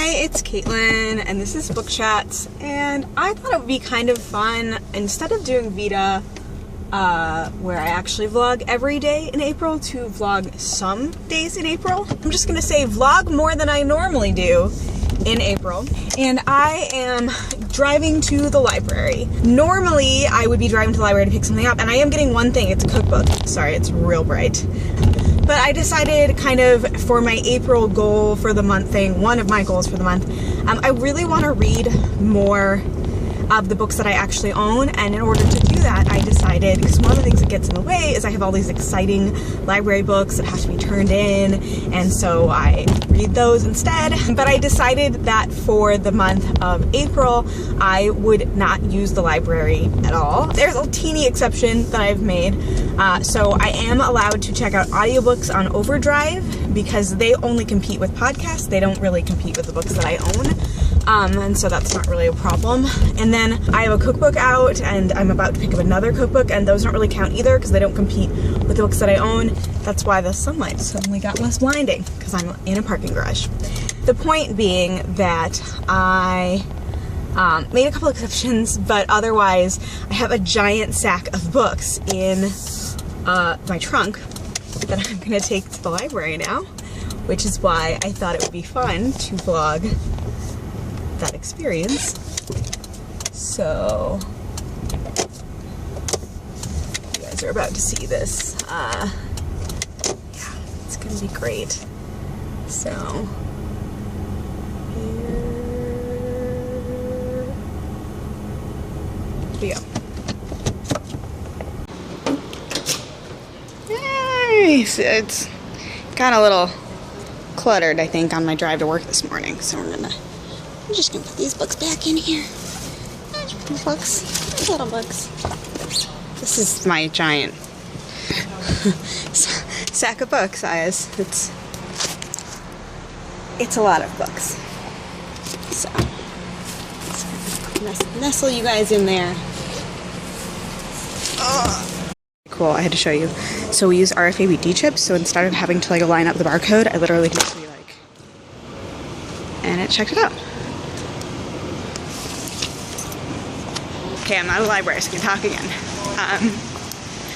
Hi, it's Caitlin, and this is Book Chats, and I thought it would be kind of fun, instead of doing Vita, where I actually vlog every day in April, to vlog some days in April. I'm just gonna say vlog more than I normally do in April, and I am driving to the library. Normally, I would be driving to the library to pick something up, and I am getting one thing. It's a cookbook. Sorry, it's real bright. But I decided kind of for my April goal for the month thing, one of my goals for the month, I really want to read more of the books that I actually own, and in order to do that, I decided, because one of the things that gets in the way is I have all these exciting library books that have to be turned in, and so I read those instead. But I decided that for the month of April, I would not use the library at all. There's a teeny exception that I've made. So I am allowed to check out audiobooks on Overdrive because they only compete with podcasts. They don't really compete with the books that I own. And so that's not really a problem. And then I have a cookbook out, and I'm about to pick up another cookbook, and those don't really count either because they don't compete with the books that I own. That's why the sunlight suddenly got less blinding, because I'm in a parking garage. The point being that I made a couple exceptions, but otherwise I have a giant sack of books in my trunk that I'm gonna take to the library now, which is why I thought it would be fun to vlog that experience. So you guys are about to see this. Yeah, it's gonna be great. So here we go. Nice. It's got a little cluttered, I think, on my drive to work this morning, so I'm just gonna put these books back in here. Little books. This is my giant sack of books, guys. It's a lot of books. So nestle you guys in there. Cool, I had to show you. So we use RFID chips, so instead of having to line up the barcode, I literally can just be and it checked it out. Okay, I'm not a library, so I can talk again.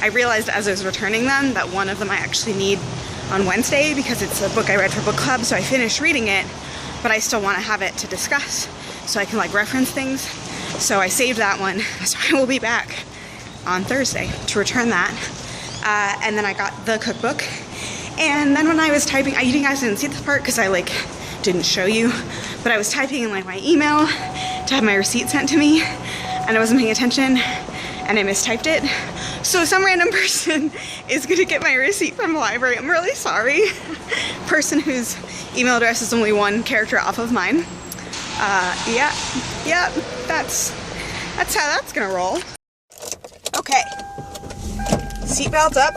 I realized as I was returning them that one of them I actually need on Wednesday because it's a book I read for book club, so I finished reading it, but I still want to have it to discuss so I can reference things. So I saved that one, so I will be back on Thursday to return that. And then I got the cookbook. And then when I was typing, you guys didn't see this part because I didn't show you, but I was typing in my email to have my receipt sent to me, and I wasn't paying attention, and I mistyped it. So some random person is gonna get my receipt from the library. I'm really sorry. Person whose email address is only one character off of mine. Yeah, that's how that's gonna roll. Okay, seatbelt up.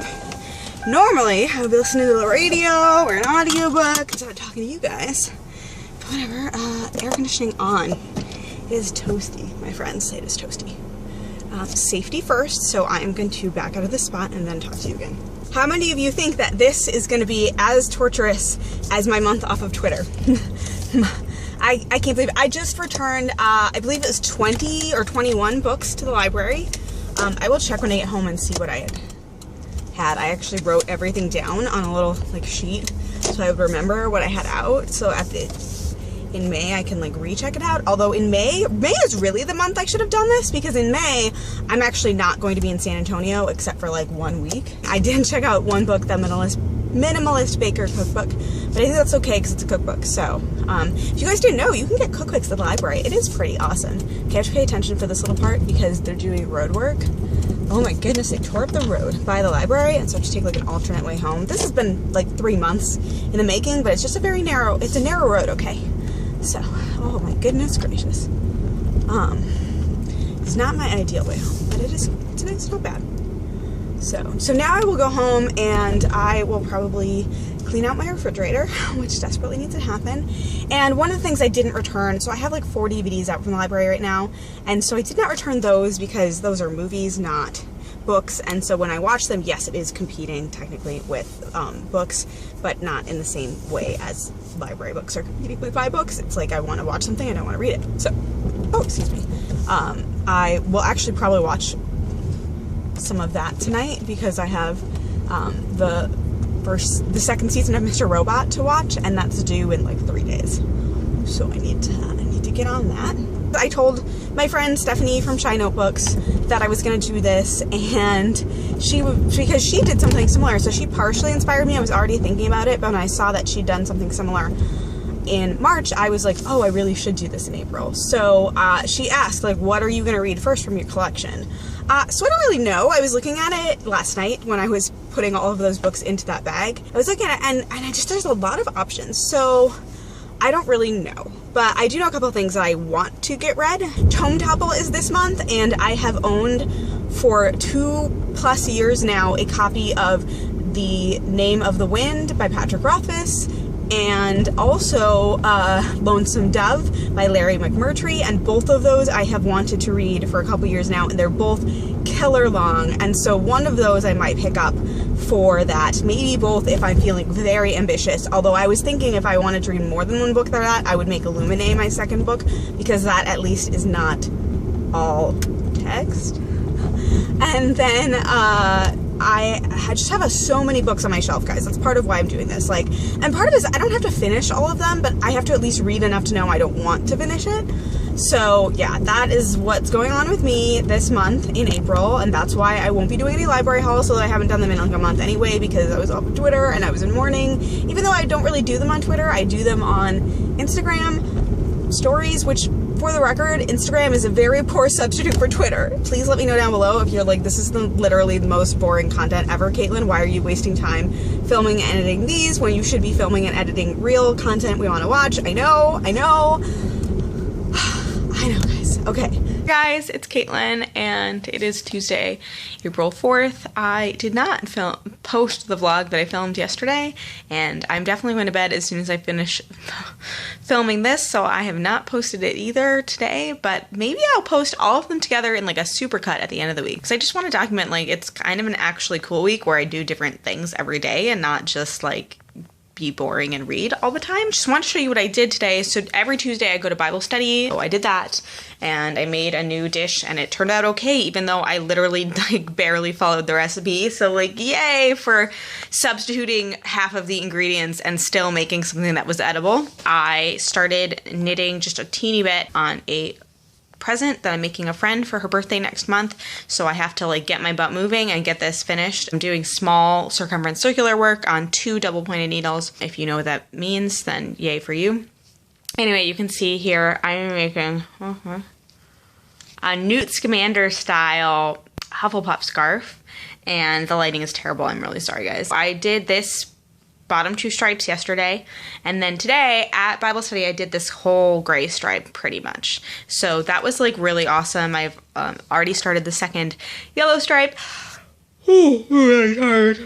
Normally, I would be listening to the radio or an audiobook instead of talking to you guys. But whatever, air conditioning on. It is toasty. My friends say it is toasty. Safety first, so I am going to back out of this spot and then talk to you again. How many of you think that this is going to be as torturous as my month off of Twitter? I can't believe it. I just returned, I believe it was 20 or 21 books to the library. I will check when I get home and see what I had. I actually wrote everything down on a little sheet so I would remember what I had out. So in May I can recheck it out. Although in May is really the month I should have done this, because in May I'm actually not going to be in San Antonio except for 1 week. I did check out one book, the Minimalist Baker Cookbook, but I think that's okay because it's a cookbook. So if you guys didn't know, you can get cookbooks at the library. It is pretty awesome. You have to pay attention for this little part because they're doing road work. Oh my goodness, they tore up the road by the library, and so I have to take an alternate way home. This has been 3 months in the making, but it's just a narrow road, okay? So, oh my goodness gracious. It's not my ideal way home, but it's not bad. So now I will go home and I will probably clean out my refrigerator, which desperately needs to happen. And one of the things I didn't return, so I have 4 DVDs out from the library right now, and so I did not return those because those are movies, not books, and so when I watch them, yes, it is competing technically with books, but not in the same way as library books are competing with my books. It's like I want to watch something, I don't want to read it. So, oh, excuse me. I will actually probably watch some of that tonight because I have the second season of Mr. Robot to watch, and that's due in like 3 days. So I need to get on that. I told my friend Stephanie from Shy Notebooks that I was going to do this, and because she did something similar, so she partially inspired me. I was already thinking about it, but when I saw that she'd done something similar in March, I was like, oh, I really should do this in April. So she asked, like, what are you going to read first from your collection? So I don't really know. I was looking at it last night when I was putting all of those books into that bag. I was looking at it, and I just, there's a lot of options. So I don't really know, but I do know a couple of things that I want to get read. Tome Topple is this month, and I have owned for 2+ years now a copy of The Name of the Wind by Patrick Rothfuss, and also Lonesome Dove by Larry McMurtry, and both of those I have wanted to read for a couple years now, and they're both killer long, and so one of those I might pick up for that, maybe both if I'm feeling very ambitious, although I was thinking if I wanted to read more than one book for that, I would make Illuminae my second book, because that at least is not all text. And then I just have so many books on my shelf, guys. That's part of why I'm doing this. Like, and part of it is I don't have to finish all of them, but I have to at least read enough to know I don't want to finish it. So yeah, that is what's going on with me this month in April, and that's why I won't be doing any library hauls, so I haven't done them in like a month anyway, because I was off of Twitter and I was in mourning. Even though I don't really do them on Twitter, I do them on Instagram stories, which, for the record, Instagram is a very poor substitute for Twitter. Please let me know down below if you're like, this is literally the most boring content ever, Caitlin. Why are you wasting time filming and editing these when you should be filming and editing real content we want to watch? I know. I know, guys. Okay. Guys, it's Caitlin, and it is Tuesday, April 4th. I did not post the vlog that I filmed yesterday, and I'm definitely going to bed as soon as I finish filming this, so I have not posted it either today, but maybe I'll post all of them together in like a supercut at the end of the week, because I just want to document, like, it's kind of an actually cool week where I do different things every day and not just like be boring and read all the time. Just want to show you what I did today. So every Tuesday I go to Bible study. So I did that, and I made a new dish, and it turned out okay, even though I literally like barely followed the recipe. So like, yay for substituting half of the ingredients and still making something that was edible. I started knitting just a teeny bit on a present that I'm making a friend for her birthday next month, so I have to like get my butt moving and get this finished. I'm doing small circumference circular work on 2 double-pointed needles. If you know what that means, then yay for you. Anyway, you can see here I'm making a Newt Scamander style Hufflepuff scarf, and the lighting is terrible. I'm really sorry, guys. I did this bottom 2 stripes yesterday, and then today at Bible study I did this whole gray stripe pretty much. So that was like really awesome. I've already started the second yellow stripe. Oh, I'm really tired.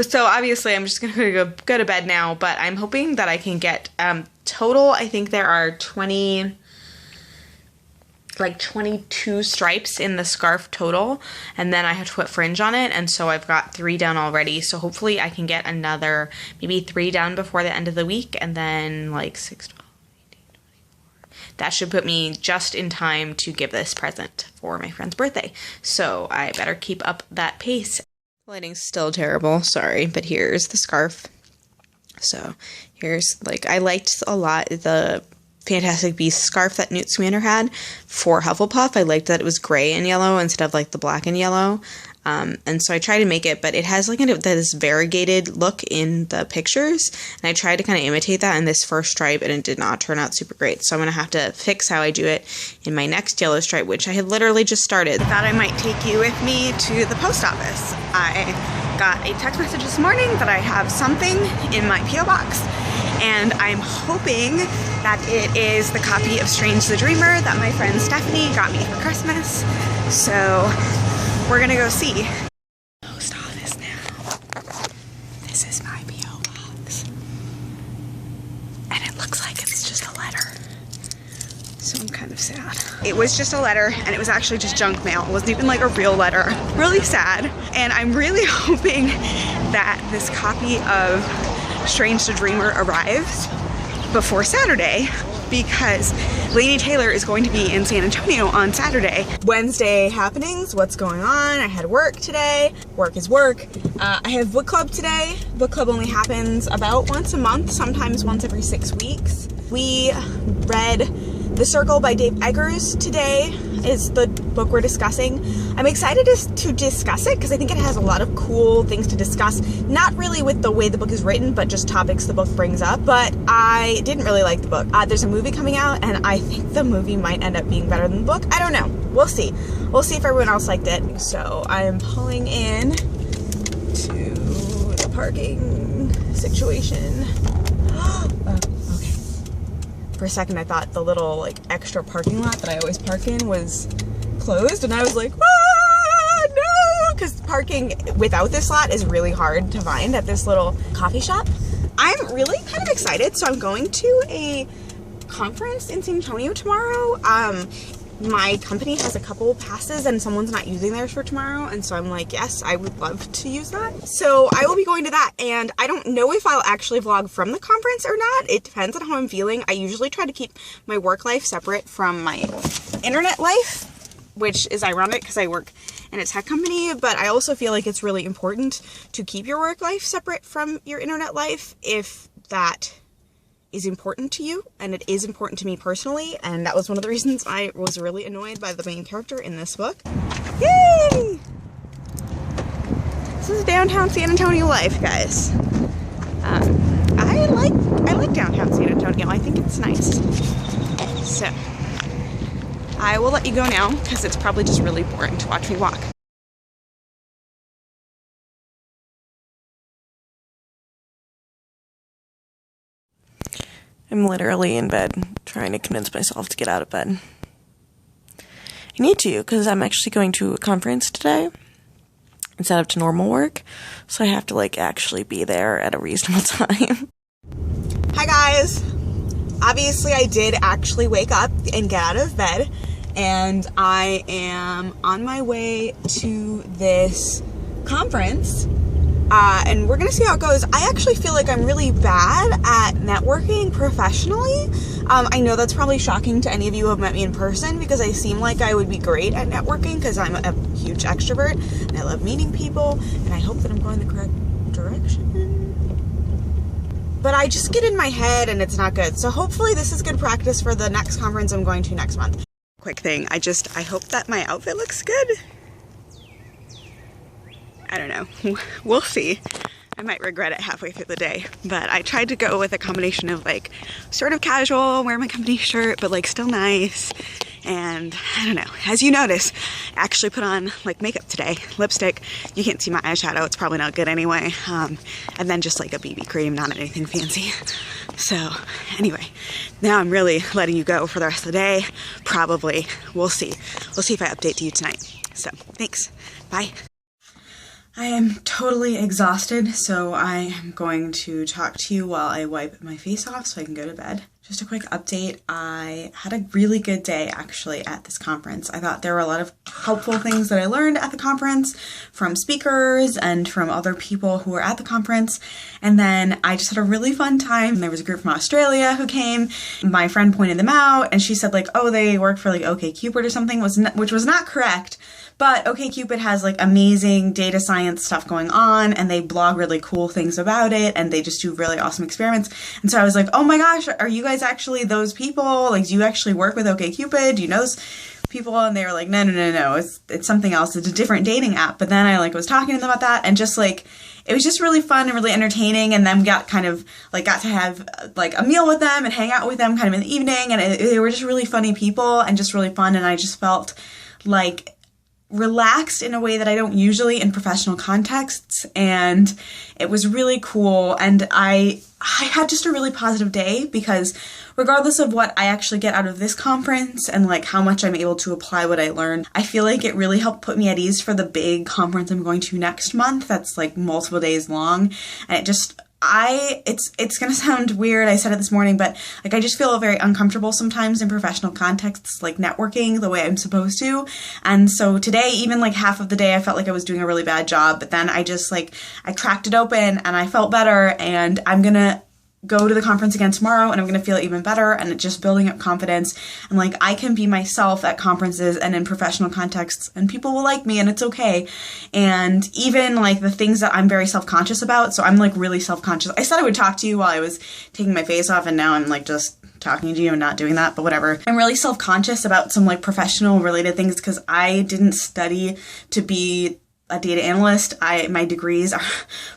So obviously I'm just gonna go to bed now, but I'm hoping that I can get total, I think there are 22 stripes in the scarf total, and then I have to put fringe on it, and so I've got 3 done already. So hopefully I can get another maybe 3 done before the end of the week, and then like 6, 12, 18, 24. That should put me just in time to give this present for my friend's birthday. So I better keep up that pace. Lighting's still terrible, sorry, but here's the scarf. So here's, like, I liked a lot the Fantastic Beasts scarf that Newt Scamander had for Hufflepuff. I liked that it was gray and yellow instead of like the black and yellow. And so I tried to make it, but it has like this variegated look in the pictures, and I tried to kind of imitate that in this first stripe, and it did not turn out super great. So I'm going to have to fix how I do it in my next yellow stripe, which I had literally just started. I thought I might take you with me to the post office. I got a text message this morning that I have something in my P.O. box, and I'm hoping that it is the copy of Strange the Dreamer that my friend Stephanie got me for Christmas. So we're gonna go see. Post office now. This is my P.O. box. And it looks like it's just a letter. So I'm kind of sad. It was just a letter, and it was actually just junk mail. It wasn't even like a real letter. Really sad. And I'm really hoping that this copy of Strange the Dreamer arrives before Saturday, because Laini Taylor is going to be in San Antonio on Saturday. Wednesday happenings, what's going on? I had work today. Work is work. I have book club today. Book club only happens about once a month, sometimes once every 6 weeks. We read The Circle by Dave Eggers today, is the book we're discussing. I'm excited to discuss it because I think it has a lot of cool things to discuss. Not really with the way the book is written, but just topics the book brings up. But I didn't really like the book. There's a movie coming out, and I think the movie might end up being better than the book. I don't know. We'll see. We'll see if everyone else liked it. So I'm pulling in to the parking situation. Okay. For a second, I thought the little like extra parking lot that I always park in was closed, and I was like, ah, no, because parking without this lot is really hard to find at this little coffee shop. I'm really kind of excited. So I'm going to a conference in San Antonio tomorrow. My company has a couple passes and someone's not using theirs for tomorrow, and so I'm like, yes, I would love to use that. So I will be going to that, and I don't know if I'll actually vlog from the conference or not. It depends on how I'm feeling. I usually try to keep my work life separate from my internet life, which is ironic because I work in a tech company, but I also feel like it's really important to keep your work life separate from your internet life if that is important to you, and it is important to me personally, and that was one of the reasons I was really annoyed by the main character in this book. Yay! This is downtown San Antonio life, guys. I like downtown San Antonio. I think it's nice. So I will let you go now because it's probably just really boring to watch me walk. I'm literally in bed trying to convince myself to get out of bed. I need to, because I'm actually going to a conference today instead of to normal work, so I have to like actually be there at a reasonable time. Hi guys! Obviously I did actually wake up and get out of bed, and I am on my way to this conference. And we're gonna see how it goes. I actually feel like I'm really bad at networking professionally. I know that's probably shocking to any of you who have met me in person, because I seem like I would be great at networking because I'm a huge extrovert and I love meeting people, and I hope that I'm going the correct direction. But I just get in my head and it's not good. So hopefully this is good practice for the next conference I'm going to next month. Quick thing, I hope that my outfit looks good. I don't know. We'll see. I might regret it halfway through the day, but I tried to go with a combination of like sort of casual, wear my company shirt, but like still nice. And I don't know, as you notice, I actually put on like makeup today, lipstick. You can't see my eyeshadow, it's probably not good anyway. And then just like a BB cream, not anything fancy. So anyway, now I'm really letting you go for the rest of the day. Probably, we'll see. We'll see if I update to you tonight. So thanks, bye. I am totally exhausted, so I am going to talk to you while I wipe my face off so I can go to bed. Just a quick update, I had a really good day actually at this conference. I thought there were a lot of helpful things that I learned at the conference from speakers and from other people who were at the conference. And then I just had a really fun time. There was a group from Australia who came. My friend pointed them out and she said like, oh, they work for like OkCupid or something, which was not correct. But OkCupid has like amazing data science stuff going on, and they blog really cool things about it, and they just do really awesome experiments. And so I was like, oh my gosh, are you guys actually those people? Like, do you actually work with OkCupid? Do you know those people? And they were like, no, it's something else. It's a different dating app. But then I like was talking to them about that, and just like, it was just really fun and really entertaining. And then we got to have like a meal with them and hang out with them kind of in the evening. And they were just really funny people and just really fun. And I just felt like relaxed in a way that I don't usually in professional contexts, and it was really cool. And I had just a really positive day, because regardless of what I actually get out of this conference and like how much I'm able to apply what I learned, I feel like it really helped put me at ease for the big conference I'm going to next month that's like multiple days long. And it's gonna sound weird, I said it this morning, but like I just feel very uncomfortable sometimes in professional contexts, like networking the way I'm supposed to. And so today, even like half of the day, I felt like I was doing a really bad job, but then I just like, I cracked it open and I felt better, and I'm gonna go to the conference again tomorrow and I'm going to feel even better, and it's just building up confidence, and like I can be myself at conferences and in professional contexts and people will like me and it's okay. And even like the things that I'm very self-conscious about, so I'm like really self-conscious. I said I would talk to you while I was taking my face off, and now I'm like just talking to you and not doing that, but whatever. I'm really self-conscious about some like professional related things because I didn't study to be a data analyst. My degrees are,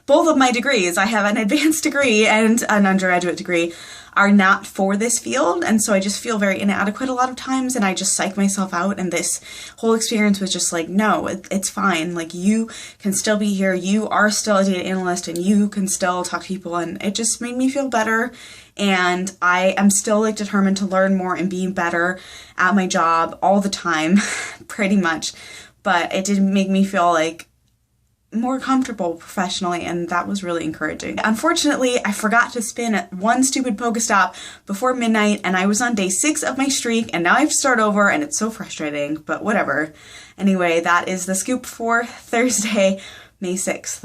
both of my degrees, I have an advanced degree and an undergraduate degree, are not for this field, and so I just feel very inadequate a lot of times, and I just psych myself out, and this whole experience was just like, no, it's fine, like you can still be here, you are still a data analyst, and you can still talk to people, and it just made me feel better, and I am still like determined to learn more and be better at my job all the time, pretty much. But it did make me feel like more comfortable professionally, and that was really encouraging. Unfortunately, I forgot to spin at one stupid Pokestop before midnight, and I was on day 6 of my streak, and now I have to start over, and it's so frustrating, but whatever. Anyway, that is the scoop for Thursday, May 6th,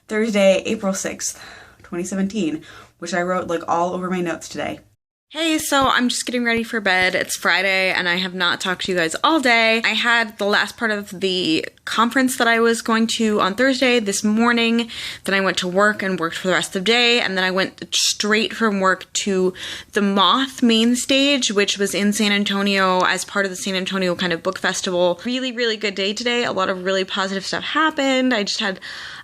Thursday, April 6th, 2017, which I wrote like all over my notes today. Hey, so I'm just getting ready for bed. It's Friday and I have not talked to you guys all day. I had the last part of the conference that I was going to on Thursday this morning. Then I went to work and worked for the rest of the day. And then I went straight from work to the Moth main stage, which was in San Antonio as part of the San Antonio kind of book festival. Really, really good day today. A lot of really positive stuff happened. I just had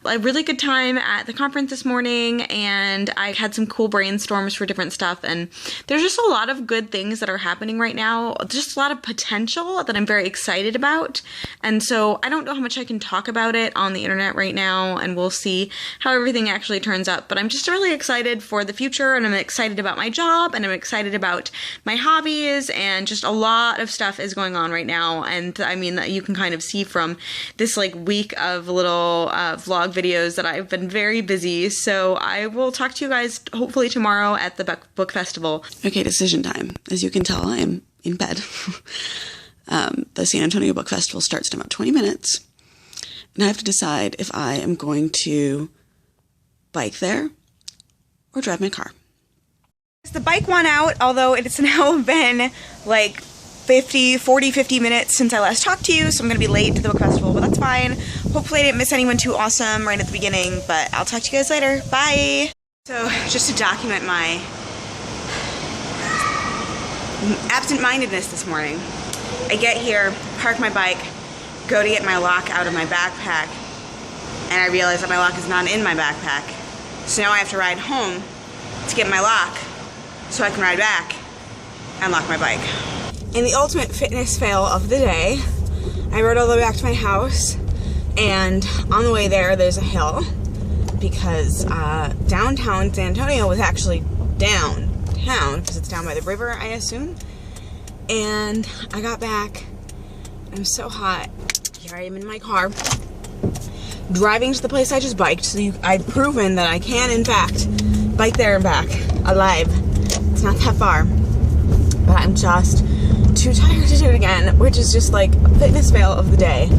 a really good time at the conference this morning, and I had some cool brainstorms for different stuff, and there's just a lot of good things that are happening right now, just a lot of potential that I'm very excited about, and so I don't know how much I can talk about it on the internet right now, and we'll see how everything actually turns out, but I'm just really excited for the future, and I'm excited about my job, and I'm excited about my hobbies, and just a lot of stuff is going on right now, and I mean that you can kind of see from this like week of little vlog videos that I've been very busy, so I will talk to you guys hopefully tomorrow at the book festival. Okay, decision time. As you can tell, I am in bed. The San Antonio Book Festival starts in about 20 minutes, and I have to decide if I am going to bike there or drive my car. The bike won out, although it's now been like 50 minutes since I last talked to you, so I'm going to be late to the book festival, but that's fine. Hopefully I didn't miss anyone too awesome right at the beginning, but I'll talk to you guys later. Bye! So, just to document my absent-mindedness this morning, I get here, park my bike, go to get my lock out of my backpack, and I realize that my lock is not in my backpack. So now I have to ride home to get my lock so I can ride back and lock my bike. In the ultimate fitness fail of the day, I rode all the way back to my house, and on the way there, there's a hill, because downtown San Antonio was actually downtown, because it's down by the river, I assume, and I got back, I'm so hot, here I am in my car, driving to the place I just biked, so I've proven that I can, in fact, bike there and back, alive. It's not that far, but I'm just too tired to do it again, which is just like a fitness fail of the day.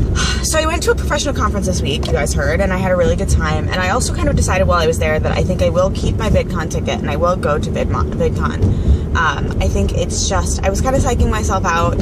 So I went to a professional conference this week, you guys heard, and I had a really good time, and I also kind of decided while I was there that I think I will keep my VidCon ticket and I will go to VidCon. I think it's just, I was kind of psyching myself out,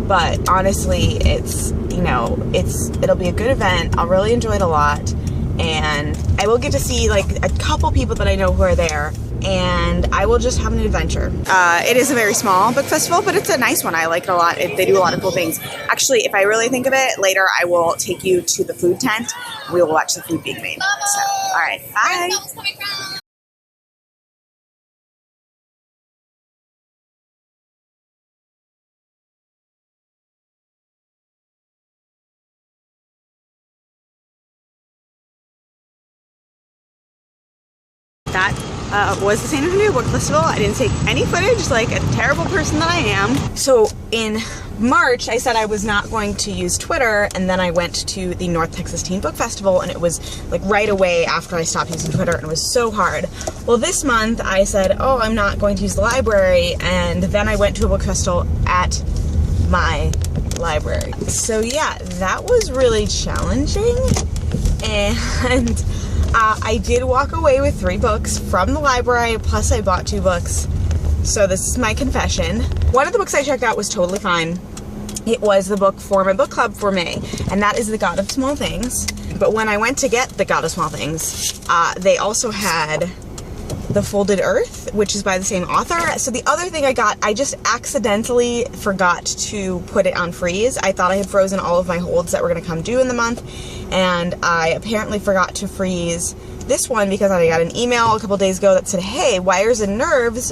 but honestly, it's, you know, it'll be a good event, I'll really enjoy it a lot, and I will get to see like a couple people that I know who are there, and I will just have an adventure. It is a very small book festival, but it's a nice one. I like it a lot. They do a lot of cool things. Actually, if I really think of it, later I will take you to the food tent. We will watch the food being made. So, all right, bye. That was the San Antonio Book Festival. I didn't take any footage like a terrible person that I am. So in March, I said I was not going to use Twitter, and then I went to the North Texas Teen Book Festival, and it was like right away after I stopped using Twitter, and it was so hard. Well, this month I said, oh, I'm not going to use the library, and then I went to a book festival at my library. So yeah, that was really challenging, and I did walk away with 3 books from the library, plus I bought 2 books. So this is my confession. One of the books I checked out was totally fine. It was the book for my book club for May, and that is The God of Small Things. But when I went to get The God of Small Things, they also had The Folded Earth, which is by the same author. So the other thing I got, I just accidentally forgot to put it on freeze. I thought I had frozen all of my holds that were going to come due in the month, and I apparently forgot to freeze this one because I got an email a couple days ago that said, hey, Wires and Nerve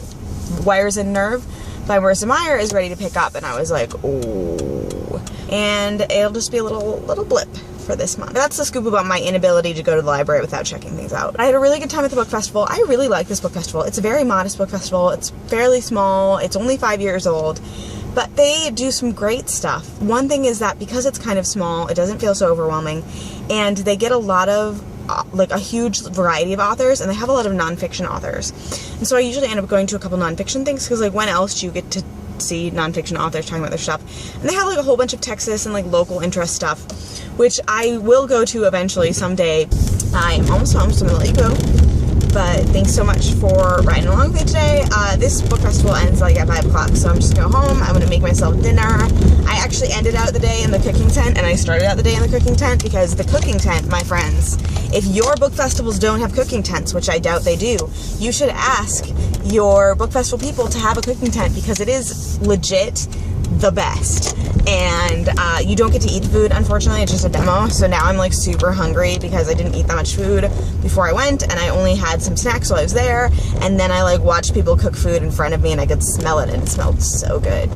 by Marissa Meyer is ready to pick up, and I was like, oh. And it'll just be a little blip for this month. That's the scoop about my inability to go to the library without checking things out. I had a really good time at the book festival. I really like this book festival. It's a very modest book festival. It's fairly small. It's only 5 years old, but they do some great stuff. One thing is that because it's kind of small, it doesn't feel so overwhelming, and they get a lot of like a huge variety of authors, and they have a lot of nonfiction authors. And so I usually end up going to a couple nonfiction things, because like when else do you get to see nonfiction authors talking about their stuff? And they have like a whole bunch of Texas and like local interest stuff, which I will go to eventually someday. I'm almost home, so I'm gonna let you go. But thanks so much for riding along with me today. This book festival ends like at 5 o'clock, so I'm just gonna go home. I'm gonna make myself dinner. I actually ended out the day in the cooking tent, and I started out the day in the cooking tent because the cooking tent, my friends, if your book festivals don't have cooking tents, which I doubt they do, you should ask your book festival people to have a cooking tent, because it is legit the best. And you don't get to eat food, unfortunately. It's just a demo. So now I'm like super hungry because I didn't eat that much food before I went, and I only had some snacks while I was there, and then I like watched people cook food in front of me, and I could smell it, and it smelled so good.